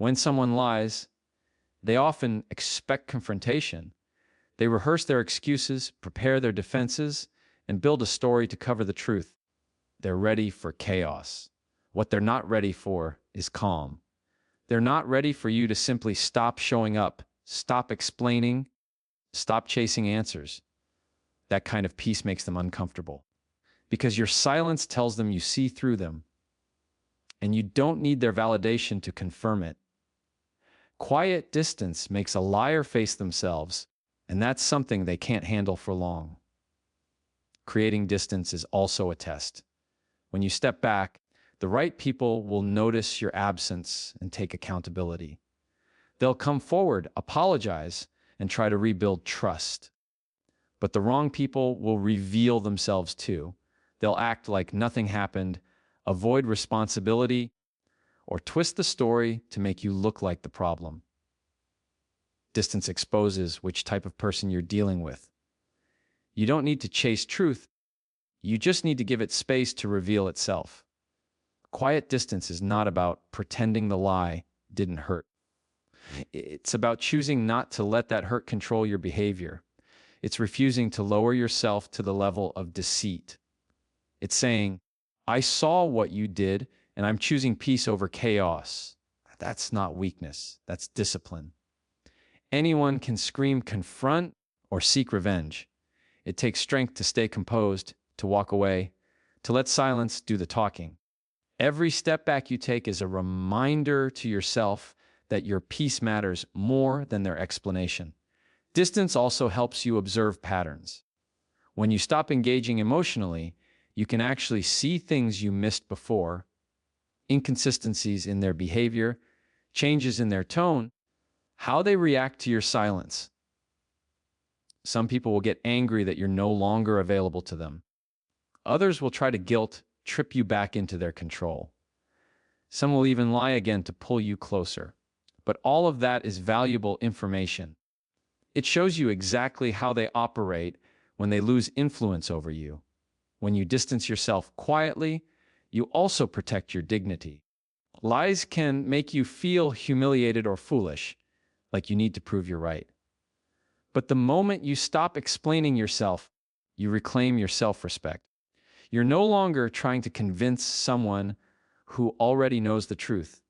When someone lies, they often expect confrontation. They rehearse their excuses, prepare their defenses, and build a story to cover the truth. They're ready for chaos. What they're not ready for is calm. They're not ready for you to simply stop showing up, stop explaining, stop chasing answers. That kind of peace makes them uncomfortable because your silence tells them you see through them, and you don't need their validation to confirm it. Quiet distance makes a liar face themselves, and that's something they can't handle for long. Creating distance is also a test. When you step back, the right people will notice your absence and take accountability. They'll come forward, apologize, and try to rebuild trust. But the wrong people will reveal themselves too. They'll act like nothing happened, avoid responsibility, or twist the story to make you look like the problem. Distance exposes which type of person you're dealing with. You don't need to chase truth. You just need to give it space to reveal itself. Quiet distance is not about pretending the lie didn't hurt. It's about choosing not to let that hurt control your behavior. It's refusing to lower yourself to the level of deceit. It's saying, I saw what you did, and I'm choosing peace over chaos. That's not weakness. That's discipline. Anyone can scream, confront, or seek revenge. It takes strength to stay composed, to walk away, to let silence do the talking. Every step back you take is a reminder to yourself that your peace matters more than their explanation. Distance also helps you observe patterns. When you stop engaging emotionally, you can actually see things you missed before, inconsistencies in their behavior, changes in their tone, how they react to your silence. Some people will get angry that you're no longer available to them. Others will try to guilt trip you back into their control. Some will even lie again to pull you closer. But all of that is valuable information. It shows you exactly how they operate when they lose influence over you. When you distance yourself quietly, you also protect your dignity. Lies can make you feel humiliated or foolish, like you need to prove you're right. But the moment you stop explaining yourself, you reclaim your self-respect. You're no longer trying to convince someone who already knows the truth.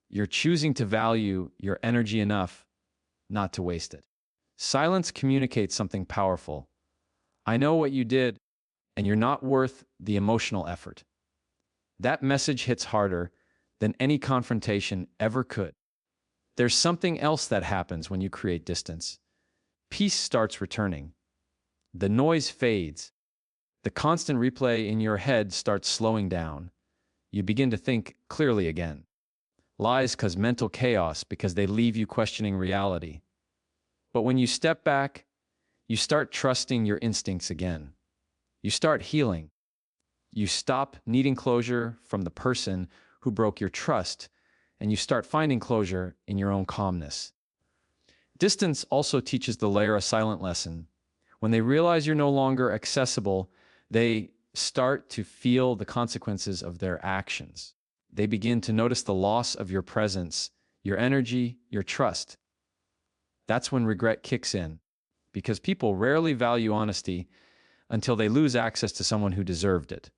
You're choosing to value your energy enough not to waste it. Silence communicates something powerful. I know what you did, and you're not worth the emotional effort. That message hits harder than any confrontation ever could. There's something else that happens when you create distance. Peace starts returning. The noise fades. The constant replay in your head starts slowing down. You begin to think clearly again. Lies cause mental chaos because they leave you questioning reality. But when you step back, you start trusting your instincts again. You start healing. You stop needing closure from the person who broke your trust, and you start finding closure in your own calmness. Distance also teaches the layer a silent lesson. When they realize you're no longer accessible, they start to feel the consequences of their actions. They begin to notice the loss of your presence, your energy, your trust. That's when regret kicks in, because people rarely value honesty until they lose access to someone who deserved it.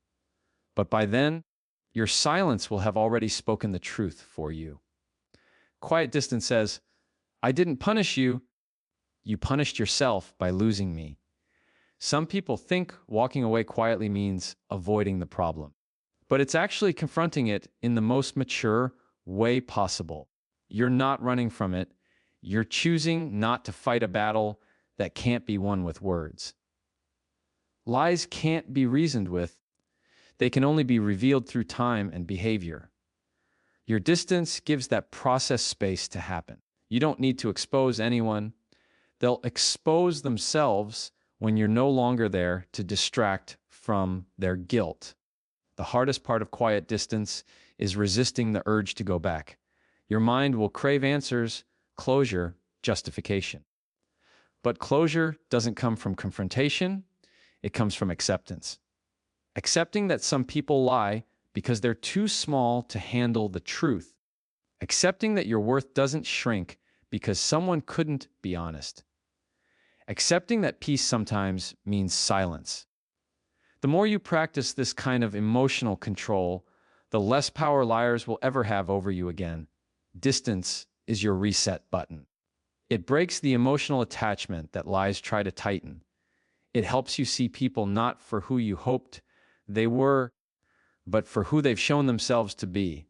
But by then, your silence will have already spoken the truth for you. Quiet distance says, I didn't punish you. You punished yourself by losing me. Some people think walking away quietly means avoiding the problem, but it's actually confronting it in the most mature way possible. You're not running from it. You're choosing not to fight a battle that can't be won with words. Lies can't be reasoned with. They can only be revealed through time and behavior. Your distance gives that process space to happen. You don't need to expose anyone. They'll expose themselves when you're no longer there to distract from their guilt. The hardest part of quiet distance is resisting the urge to go back. Your mind will crave answers, closure, justification. But closure doesn't come from confrontation. It comes from acceptance. Accepting that some people lie because they're too small to handle the truth. Accepting that your worth doesn't shrink because someone couldn't be honest. Accepting that peace sometimes means silence. The more you practice this kind of emotional control, the less power liars will ever have over you again. Distance is your reset button. It breaks the emotional attachment that lies try to tighten. It helps you see people not for who you hoped they were, but for who they've shown themselves to be.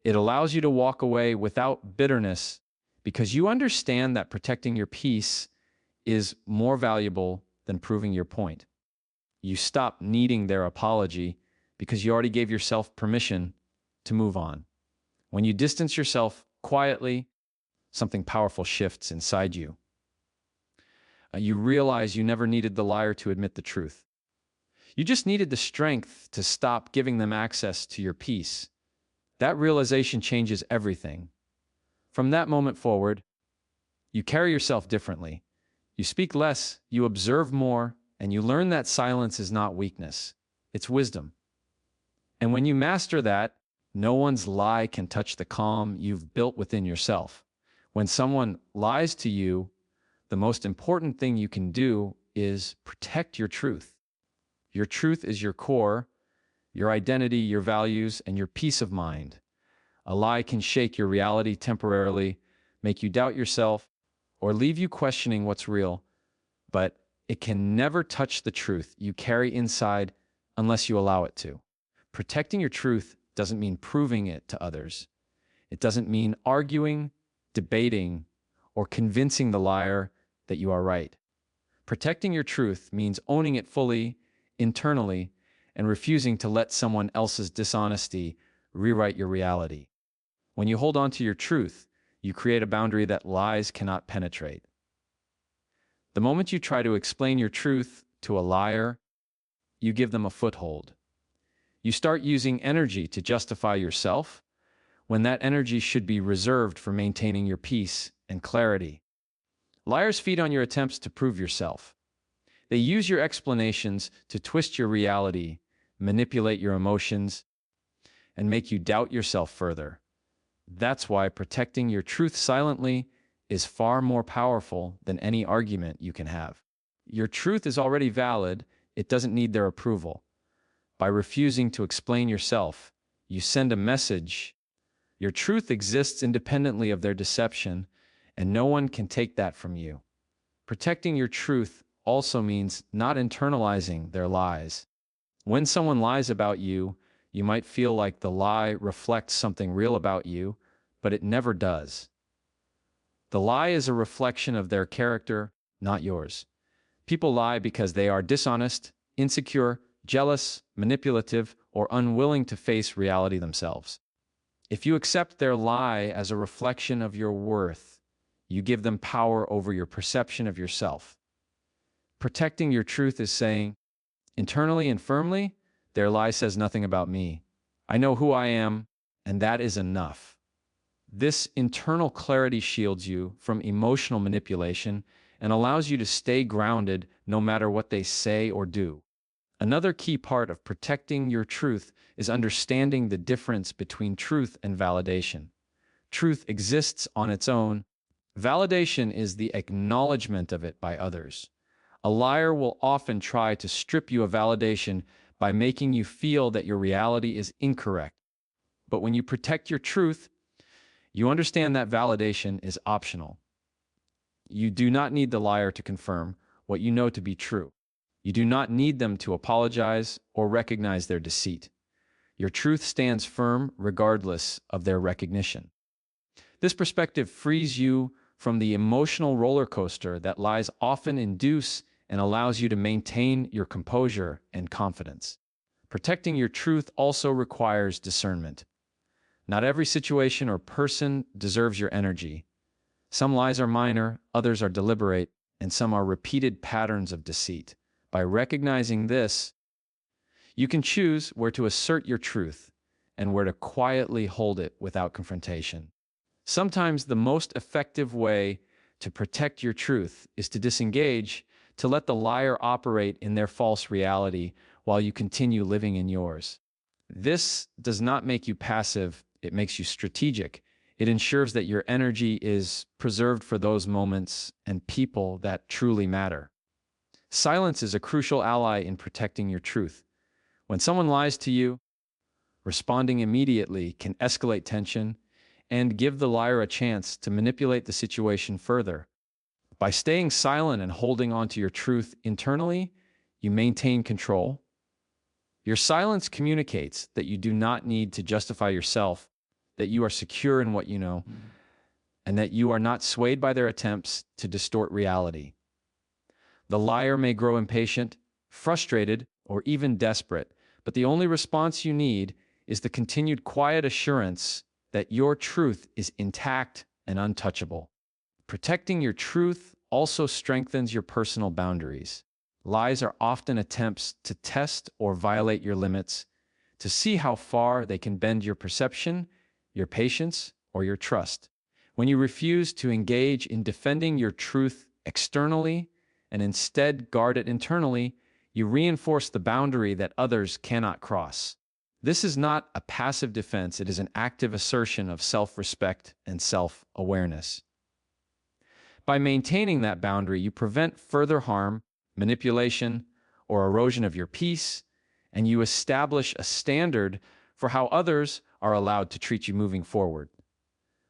It allows you to walk away without bitterness because you understand that protecting your peace is more valuable than proving your point. You stop needing their apology because you already gave yourself permission to move on. When you distance yourself quietly, something powerful shifts inside you. You realize you never needed the liar to admit the truth. You just needed the strength to stop giving them access to your peace. That realization changes everything. From that moment forward, you carry yourself differently. You speak less, you observe more, and you learn that silence is not weakness, it's wisdom. And when you master that, no one's lie can touch the calm you've built within yourself. When someone lies to you, the most important thing you can do is protect your truth. Your truth is your core, your identity, your values, and your peace of mind. A lie can shake your reality temporarily, make you doubt yourself, or leave you questioning what's real, but it can never touch the truth you carry inside unless you allow it to. Protecting your truth doesn't mean proving it to others. It doesn't mean arguing, debating, or convincing the liar that you are right. Protecting your truth means owning it fully, internally, and refusing to let someone else's dishonesty rewrite your reality. When you hold on to your truth, you create a boundary that lies cannot penetrate. The moment you try to explain your truth to a liar, you give them a foothold. You start using energy to justify yourself, when that energy should be reserved for maintaining your peace and clarity. Liars feed on your attempts to prove yourself. They use your explanations to twist your reality, manipulate your emotions, and make you doubt yourself further. That's why protecting your truth silently is far more powerful than any argument you can have. Your truth is already valid, it doesn't need their approval. By refusing to explain yourself, you send a message. Your truth exists independently of their deception, and no one can take that from you. Protecting your truth also means not internalizing their lies. When someone lies about you, you might feel like the lie reflects something real about you, but it never does. The lie is a reflection of their character, not yours. People lie because they are dishonest, insecure, jealous, manipulative, or unwilling to face reality themselves. If you accept their lie as a reflection of your worth, you give them power over your perception of yourself. Protecting your truth is saying, internally and firmly, their lie says nothing about me. I know who I am, and that is enough. This internal clarity shields you from emotional manipulation and allows you to stay grounded no matter what they say or do. Another key part of protecting your truth is understanding the difference between truth and validation. Truth exists on its own. Validation is the acknowledgement of it by others. A liar will often try to strip you of validation by making you feel that your reality is incorrect. But when you protect your truth, you understand that validation is optional. You do not need the liar to confirm what you know to be true. You do not need them to apologize or recognize their deceit. Your truth stands firm regardless of their recognition. This perspective frees you from the emotional roller coaster that lies often induce and allows you to maintain your composure and confidence. Protecting your truth also requires discernment. Not every situation or person deserves your energy. Some lies are minor, others are deliberate, and some are repeated patterns of deceit. By recognizing this, you can choose where to assert your truth and where to quietly hold it without confrontation. Sometimes the most effective way to protect your truth is to disengage, to let the liar operate in their false reality while you continue living in yours. This does not make you passive, it makes you strategic. It ensures that your energy is preserved for those moments and people that truly matter. Silence is a crucial ally in protecting your truth. When someone lies to you, responding immediately can escalate tension and give the liar a chance to manipulate the situation further. By staying silent and holding on to your truth internally, you maintain control. Your silence communicates that you do not need to justify yourself, that you are secure in what you know, and that you are not swayed by their attempts to distort reality. The liar may grow impatient, frustrated, or even desperate, but the only response you need is the continued quiet assurance that your truth is intact and untouchable. Protecting your truth also strengthens your personal boundaries. Lies are often attempts to test or violate your limits, to see how far they can bend your perception, your patience, or your trust. When you refuse to engage in defending your truth externally and instead guard it internally, you reinforce the boundary that others cannot cross. This is not a passive defense, it is an active assertion of self-respect and self-awareness. By maintaining that boundary, you prevent further harm, manipulation, or erosion of your peace, and you establish a standard for how others are allowed to treat you moving forward.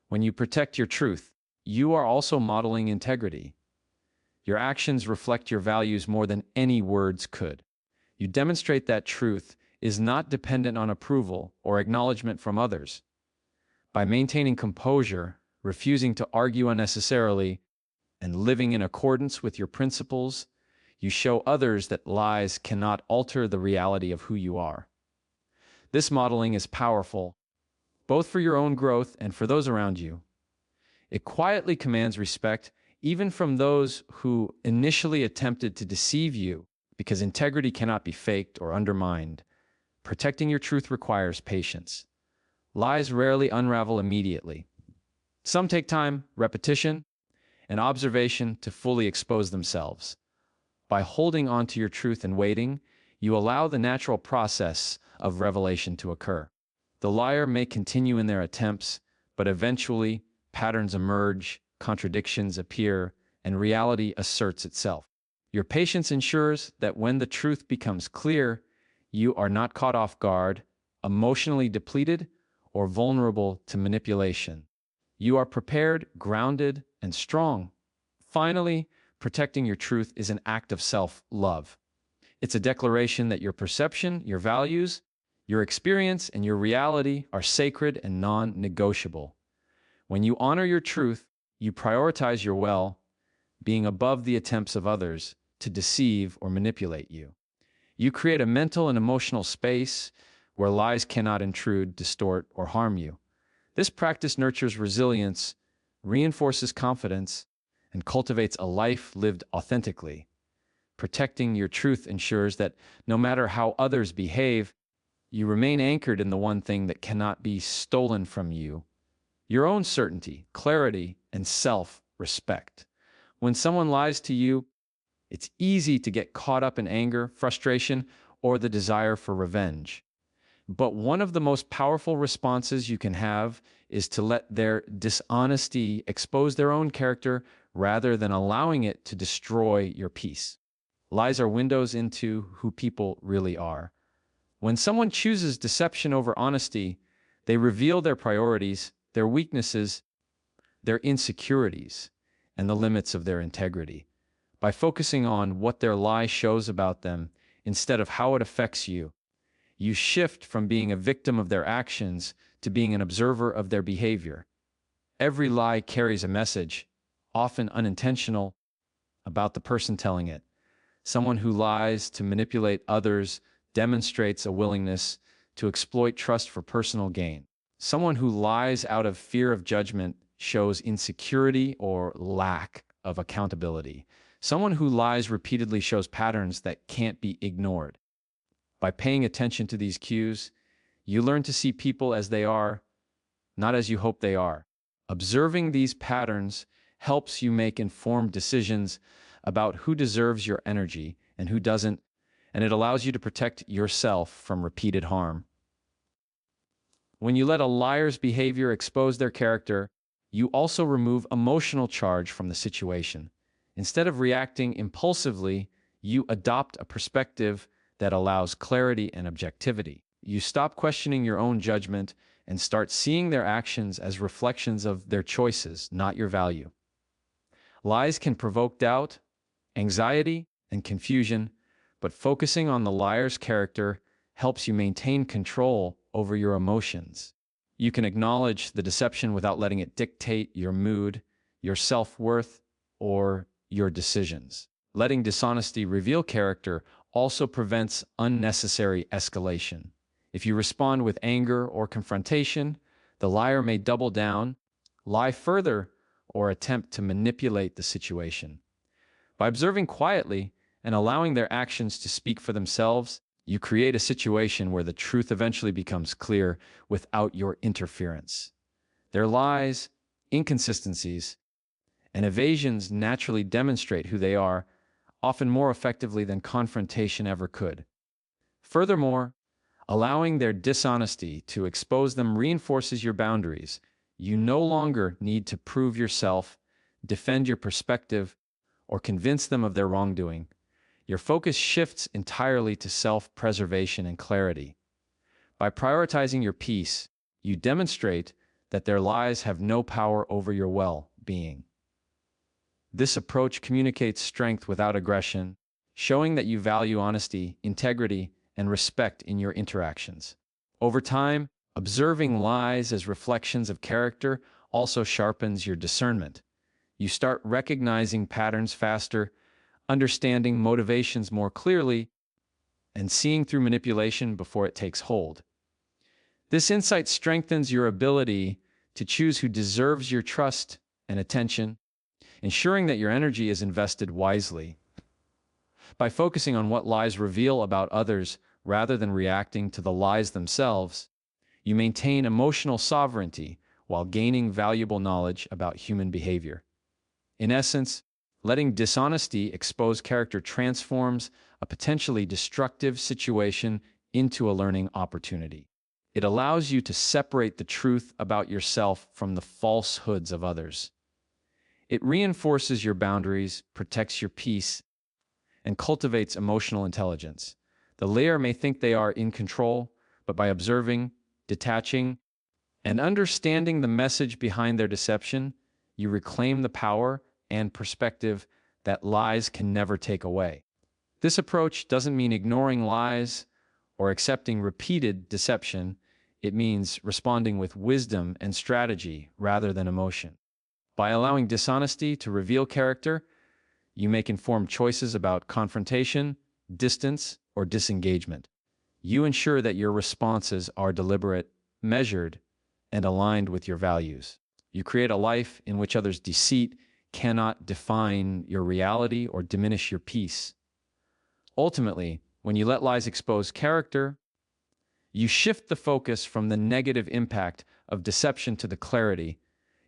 When you protect your truth, you are also modeling integrity. Your actions reflect your values more than any words could. You demonstrate that truth is not dependent on approval or acknowledgement from others. By maintaining composure, refusing to argue unnecessarily, and living in accordance with your principles, you show others that lies cannot alter the reality of who you are. This modeling is powerful, both for your own growth and for those around you. It quietly commands respect, even from those who initially attempted to deceive you, because integrity cannot be faked or undermined. Protecting your truth requires patience. Lies rarely unravel immediately. Some take time, repetition, and observation to fully expose themselves. By holding on to your truth and waiting, you allow the natural process of revelation to occur. The liar may continue in their attempts, but eventually patterns emerge, contradictions appear, and reality asserts itself. Your patience ensures that when the truth becomes clear, you are not caught off guard, emotionally depleted, or vulnerable to manipulation. You are prepared, grounded, and strong. Finally, protecting your truth is an act of self-love. It's a declaration that your perception, your values, your experience, and your reality are sacred and non-negotiable. When you honor your truth, you prioritize your well-being above the attempts of others to deceive or manipulate you. You create a mental and emotional space where lies cannot intrude, distort, or harm you. This practice nurtures resilience, reinforces confidence, and cultivates a life lived authentically. Protecting your truth ensures that no matter how others behave, you remain anchored in the one thing that cannot be stolen from you: your own certainty, clarity, and self-respect. When someone lies to you, it's easy to get caught up in anger, frustration, or the desire for revenge. But one of the most powerful responses you can have is to let their dishonesty expose their own character rather than allowing it to destroy your peace. Lies are windows into who people really are. When someone chooses deception over honesty, they reveal their priorities, their weaknesses, their insecurities, and the limits of their integrity. By focusing on what their lie shows about them instead of how it affects you, you shift from being a victim of their actions to being an observer of their behavior. Every lie carries a message, often unintentional, about the person telling it. Someone who lies to manipulate others demonstrates a willingness to exploit trust for personal gain. Someone who lies out of fear of judgment shows insecurity or lack of accountability. Someone who lies repeatedly shows patterns that can't be ignored. By paying attention to these cues, you learn to see people as they are, not as you hope they are. Observing these patterns helps you make informed decisions about who deserves your energy and who doesn't, and it allows you to protect yourself from repeated harm. When you let a liar's behavior expose their character, you also remove emotional charge from the situation. Instead of reacting impulsively, you adopt a perspective that allows clarity and objectivity. You stop questioning your own judgment and start seeing their actions as reflections of their choices, not your value. Lies can provoke doubt, anxiety, and confusion, but focusing on the liar's character helps you maintain control over your emotions. You can acknowledge the deception without letting it dictate your mood, your self-worth, or your decisions. Letting dishonesty reveal character also prevents unnecessary escalation. If you respond with anger or confrontation, the liar may double down, lie further, or attempt to manipulate the situation. By observing quietly and allowing their actions to speak for themselves, you create a situation where the truth eventually becomes clear without your interference. Their lies, inconsistencies, and evasions naturally demonstrate who they are, often more effectively than confrontation ever could. Furthermore, allowing their dishonesty to expose them reinforces your boundaries. You no longer need to prove yourself, defend your perspective, or convince them of their wrongdoing. Your focus shifts entirely to self-preservation and clarity. By prioritizing your peace, you demonstrate that their lies have no power over your well-being. This approach communicates strength without aggression, showing that you value honesty, integrity, and respect in your interactions. Over time, observing lies as reflections of character also sharpens your discernment. You start recognizing patterns faster, understanding motivations more clearly, and seeing through manipulation before it takes hold. This insight strengthens your ability to choose who deserves your trust and attention, ensuring that your energy is invested wisely. By focusing on what lies reveal about others rather than reacting to the lies themselves, you maintain emotional sovereignty while gaining valuable knowledge about human behavior. In essence, letting dishonesty expose character transforms a potentially destructive situation into a learning opportunity. It allows you to separate the truth about yourself from the falsehoods of others. It reinforces your boundaries, protects your peace, and cultivates emotional intelligence. The layer may think they are in control, but by observing, detaching, and understanding the message behind their deception, you reclaim the power and perspective that lies can never take away. This approach doesn't mean ignoring lies or accepting repeated deception. It means responding with wisdom and strategy rather than emotion. By allowing dishonesty to reveal character, you make informed choices about confrontation, distance, or disengagement. You ensure that your responses are deliberate, measured, and aligned with your values. You create a life in which others' deceit cannot define your reality or diminish your peace. Ultimately, when you let lies expose character, you shift the focus from the negative impact of deception to the clarity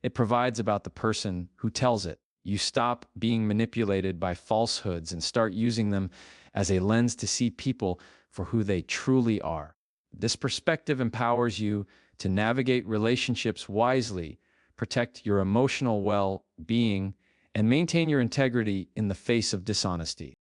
it provides about the person who tells it. You stop being manipulated by falsehoods and start using them as a lens to see people for who they truly are. This perspective empowers you to navigate relationships wisely, protect your emotional well-being, and maintain your integrity in the face of dishonesty.